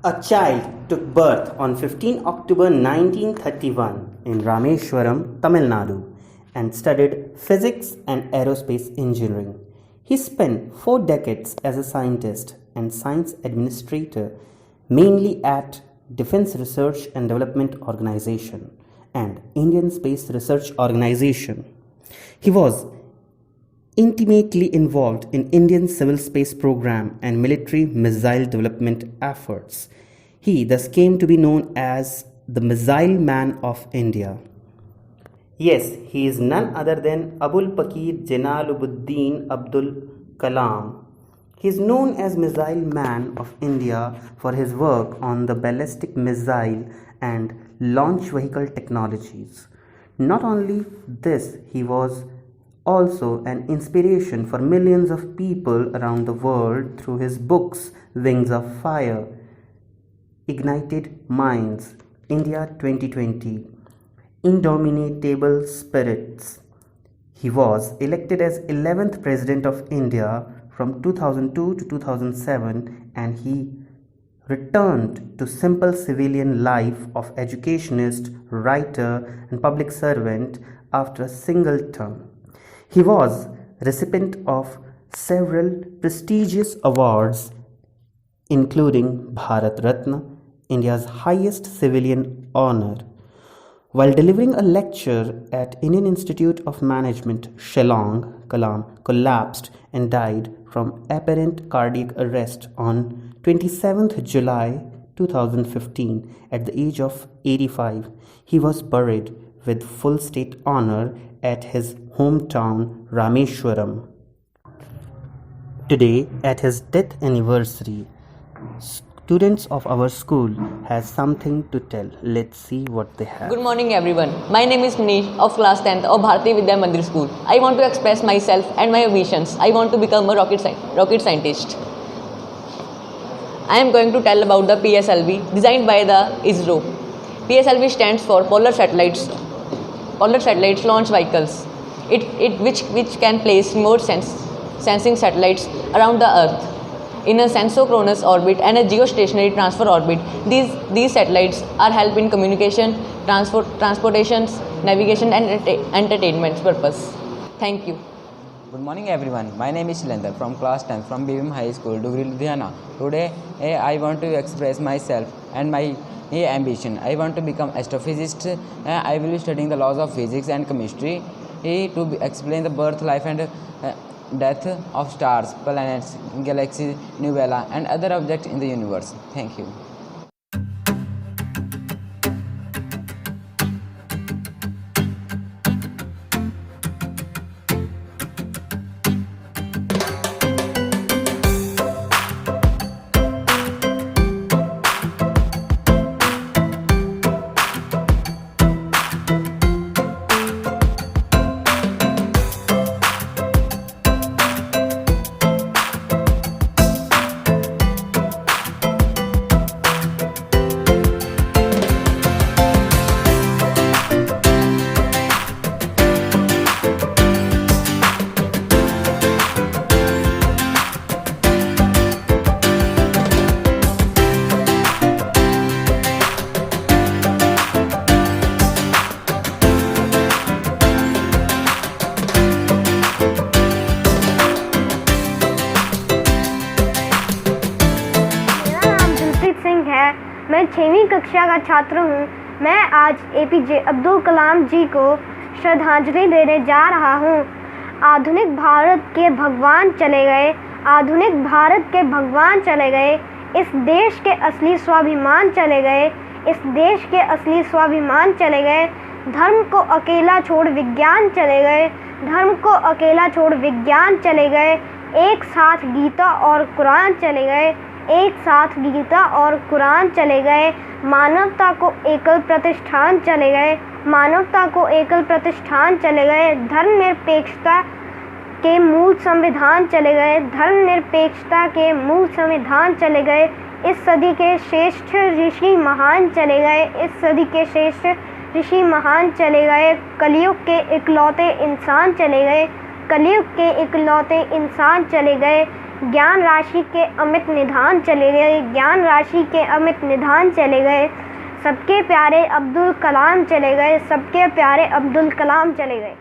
A child took birth on 15 October 1931 in Rameshwaram, Tamil Nadu, and studied physics and aerospace engineering. He spent 4 decades as a scientist and science administrator, mainly at Defense Research and Development Organization and Indian Space Research Organization. He was intimately involved in Indian civil space program and military missile development efforts. He thus came to be known as the Missile Man of India. Yes, he is none other than Abul Pakir Jalaluddin Abdul Kalam. He is known as Missile Man of India for his work on the ballistic missile and launch vehicle technologies. Not only this, he was also an inspiration for millions of people around the world through his books Wings of Fire, Ignited Minds, India 2020, Indomitable Spirits. He was elected as 11th President of India from 2002 to 2007, and he returned to simple civilian life of educationist, writer and public servant after a single term. He was recipient of several prestigious awards including Bharat Ratna, India's highest civilian honor. While delivering a lecture at Indian Institute of Management, Shillong, Kalam collapsed and died from apparent cardiac arrest on 27th July 2015 at the age of 85. He was buried with full state honor at his hometown Rameshwaram. Today, at his death anniversary, students of our school has something to tell. Let's see what they have. Good morning everyone. My name is Manish of class 10th of Bharati Vidya Mandir School. I want to express myself and my ambitions. I want to become a rocket scientist. I am going to tell about the PSLV designed by the ISRO. PSLV stands for Polar Satellites Launch Vehicles. Which can place remote sensing satellites around the Earth in a sensochronous orbit and a geostationary transfer orbit. These satellites are help in communication, transportations, navigation and entertainment purpose. Thank you. Good morning everyone. My name is Shilendra from class 10 from BBM High School, Dugri, Ludhiana. Today I want to express myself and my ambition. I want to become astrophysicist. I will be studying the laws of physics and chemistry to explain the birth, life and death of stars, planets, galaxies, nebula and other objects in the universe. Thank you. मैं 6वीं कक्षा का छात्र हूँ। मैं आज APJ Abdul Kalam जी को श्रद्धांजलि देने जा रहा हूँ। आधुनिक भारत के भगवान चले गए, आधुनिक भारत के भगवान चले गए, इस देश के असली स्वाभिमान चले गए, इस देश के असली स्वाभिमान चले गए। धर्म को अकेला छोड़ विज्ञान चले गए, धर्म को अकेला छोड़ विज्ञान चले गए। एक साथ गीता और कुरान चले गए, एक साथ गीता और कुरान चले गए। मानवता को एकल प्रतिष्ठान चले गए, मानवता को एकल प्रतिष्ठान चले गए। धर्मनिरपेक्षता के मूल संविधान चले गए, धर्मनिरपेक्षता के मूल संविधान चले गए। इस सदी के श्रेष्ठ ऋषि महान चले गए, इस सदी के श्रेष्ठ ऋषि महान चले गए। कलयुग के इकलौते इंसान चले गए, कलयुग के इकलौते इंसान चले गए। ज्ञान राशि के अमित निधान चले गए, ज्ञान राशि के अमित निधान चले गए। सबके प्यारे अब्दुल कलाम चले गए, सबके प्यारे अब्दुल कलाम चले गए।